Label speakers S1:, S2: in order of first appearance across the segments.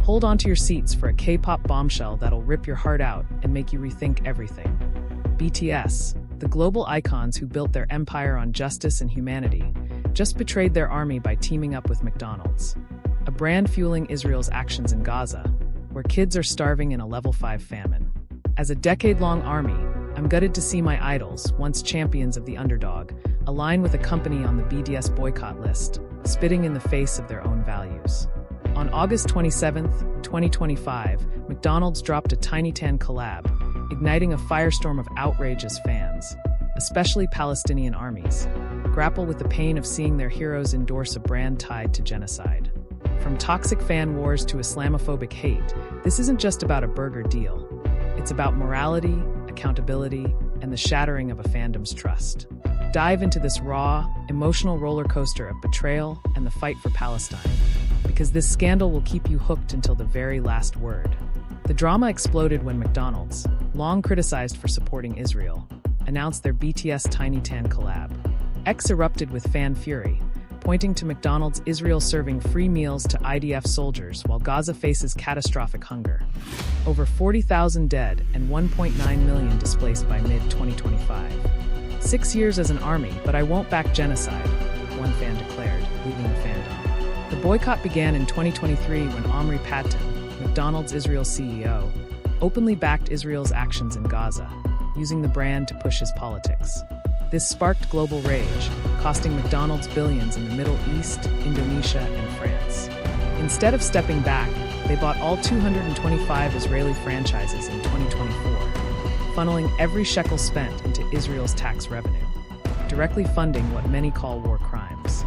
S1: Hold onto your seats for a K-pop bombshell that'll rip your heart out and make you rethink everything. BTS, the global icons who built their empire on justice and humanity, just betrayed their army by teaming up with McDonald's, a brand fueling Israel's actions in Gaza, where kids are starving in a level 5 famine. As a decade-long army, I'm gutted to see my idols, once champions of the underdog, align with a company on the BTS boycott list, spitting in the face of their own values. On August 27, 2025, McDonald's dropped a Tiny Tan collab, igniting a firestorm of outrage as fans, especially Palestinian armies, grapple with the pain of seeing their heroes endorse a brand tied to genocide. From toxic fan wars to Islamophobic hate, this isn't just about a burger deal. It's about morality, accountability, and the shattering of a fandom's trust. Dive into this raw, emotional roller coaster of betrayal and the fight for Palestine, because this scandal will keep you hooked until the very last word. The drama exploded when McDonald's, long criticized for supporting Israel, announced their BTS Tiny Tan collab. X erupted with fan fury, pointing to McDonald's Israel serving free meals to IDF soldiers while Gaza faces catastrophic hunger. Over 40,000 dead and 1.9 million displaced by mid-2025. 6 years as an army, but I won't back genocide, one fan declared, leaving the fandom. The boycott began in 2023 when Omri Patton, McDonald's Israel CEO, openly backed Israel's actions in Gaza, using the brand to push his politics. This sparked global rage, costing McDonald's billions in the Middle East, Indonesia, and France. Instead of stepping back, they bought all 225 Israeli franchises in 2024, funneling every shekel spent into Israel's tax revenue, directly funding what many call war crimes.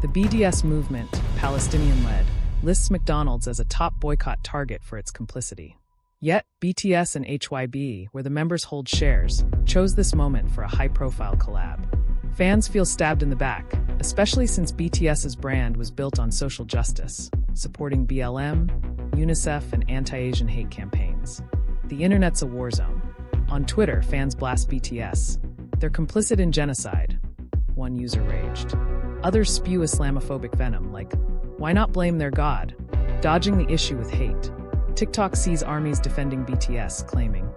S1: The BDS movement, Palestinian-led, lists McDonald's as a top boycott target for its complicity. Yet, BTS and HYB, where the members hold shares, chose this moment for a high-profile collab. Fans feel stabbed in the back, especially since BTS's brand was built on social justice, supporting BLM, UNICEF, and anti-Asian hate campaigns. The internet's a war zone. On Twitter, fans blast BTS. They're complicit in genocide. One user raged. Others spew Islamophobic venom, like, why not blame their god? Dodging the issue with hate. TikTok sees armies defending BTS, claiming,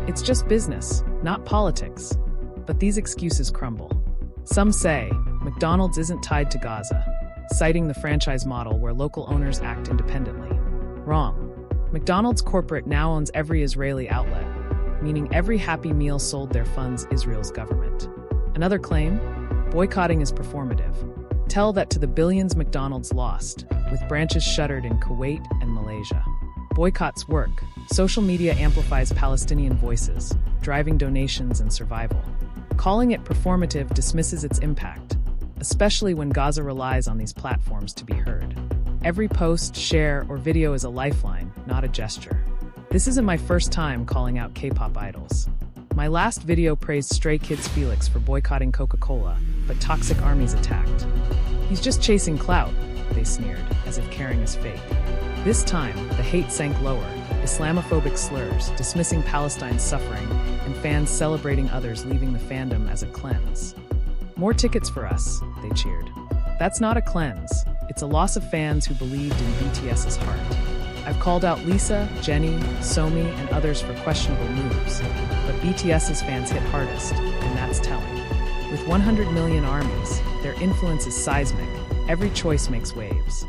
S1: it's just business, not politics. But these excuses crumble. Some say McDonald's isn't tied to Gaza, citing the franchise model where local owners act independently. Wrong. McDonald's corporate now owns every Israeli outlet, meaning every Happy Meal sold their funds Israel's government. Another claim? Boycotting is performative. Tell that to the billions McDonald's lost, with branches shuttered in Kuwait and Malaysia. Boycotts work. Social media amplifies Palestinian voices, driving donations and survival. Calling it performative dismisses its impact, especially when Gaza relies on these platforms to be heard. Every post, share, or video is a lifeline, not a gesture. This isn't my first time calling out K-pop idols. My last video praised Stray Kids Felix for boycotting Coca-Cola, but Toxic Armies attacked. He's just chasing clout, they sneered, as if caring is fake. This time, the hate sank lower, Islamophobic slurs, dismissing Palestine's suffering, and fans celebrating others leaving the fandom as a cleanse. More tickets for us, they cheered. That's not a cleanse, it's a loss of fans who believed in BTS's heart. I've called out Lisa, Jennie, Somi, and others for questionable moves, but BTS's fans hit hardest, and that's telling. With 100 million armies, their influence is seismic. Every choice makes waves.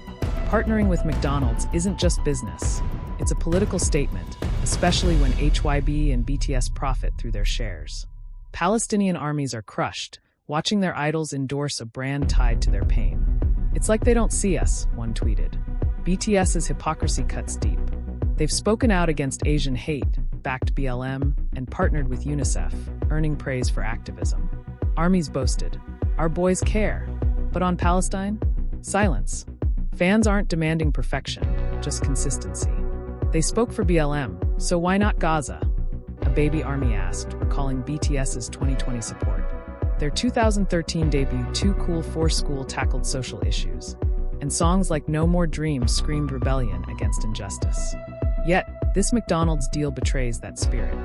S1: Partnering with McDonald's isn't just business. It's a political statement, especially when HYB and BTS profit through their shares. Palestinian armies are crushed, watching their idols endorse a brand tied to their pain. It's like they don't see us, one tweeted. BTS's hypocrisy cuts deep. They've spoken out against Asian hate, backed BLM, and partnered with UNICEF, earning praise for activism. Armies boasted, our boys care. But on Palestine? Silence. Fans aren't demanding perfection, just consistency. They spoke for BLM, so why not Gaza? A baby army asked, recalling BTS's 2020 support. Their 2013 debut Too Cool for School tackled social issues, and songs like No More Dreams screamed rebellion against injustice. Yet, this McDonald's deal betrays that spirit.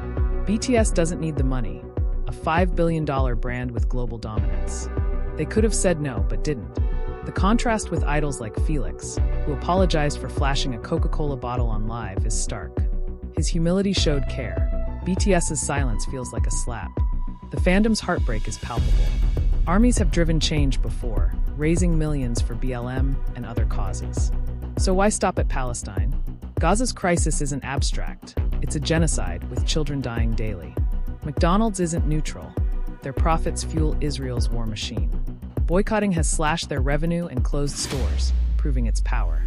S1: BTS doesn't need the money, a $5 billion brand with global dominance. They could have said no, but didn't. The contrast with idols like Felix, who apologized for flashing a Coca-Cola bottle on live, is stark. His humility showed care. BTS's silence feels like a slap. The fandom's heartbreak is palpable. Armies have driven change before, raising millions for BLM and other causes. So why stop at Palestine? Gaza's crisis isn't abstract. It's a genocide with children dying daily. McDonald's isn't neutral. Their profits fuel Israel's war machine. Boycotting has slashed their revenue and closed stores, proving its power.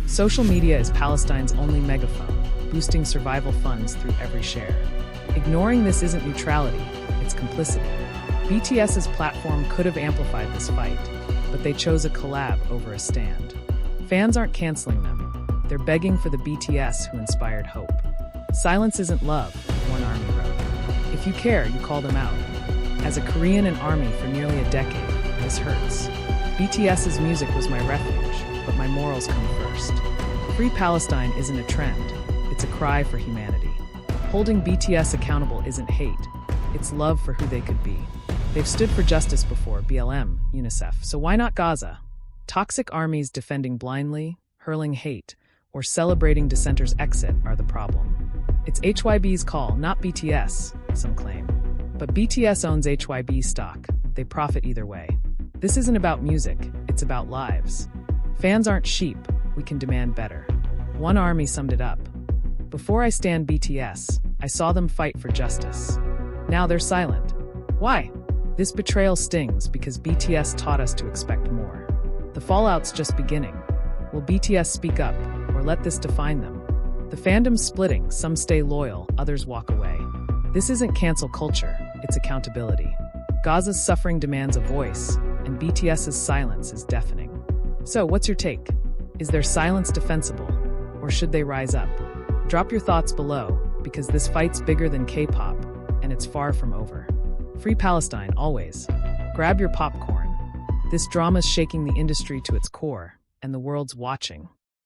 S1: Social media is Palestine's only megaphone, boosting survival funds through every share. Ignoring this isn't neutrality, it's complicity. BTS's platform could have amplified this fight, but they chose a collab over a stand. Fans aren't canceling them. They're begging for the BTS who inspired hope. Silence isn't love, one army wrote. If you care, you call them out. As a Korean in army for nearly a decade, this hurts. BTS's music was my refuge, but my morals come first. Free Palestine isn't a trend, it's a cry for humanity. Holding BTS accountable isn't hate, it's love for who they could be. They've stood for justice before, BLM, UNICEF, so why not Gaza? Toxic armies defending blindly, hurling hate, or celebrating dissenters' exit are the problem. It's HYB's call, not BTS, some claim. But BTS owns HYB stock. They profit either way. This isn't about music, it's about lives. Fans aren't sheep, we can demand better. One army summed it up. Before I stand BTS, I saw them fight for justice. Now they're silent. Why? This betrayal stings because BTS taught us to expect more. The fallout's just beginning. Will BTS speak up, or let this define them? The fandom's splitting, some stay loyal, others walk away. This isn't cancel culture, it's accountability. Gaza's suffering demands a voice, and BTS's silence is deafening. So, what's your take? Is their silence defensible, or should they rise up? Drop your thoughts below, because this fight's bigger than K-pop, and it's far from over. Free Palestine, always. Grab your popcorn. This drama's shaking the industry to its core, and the world's watching.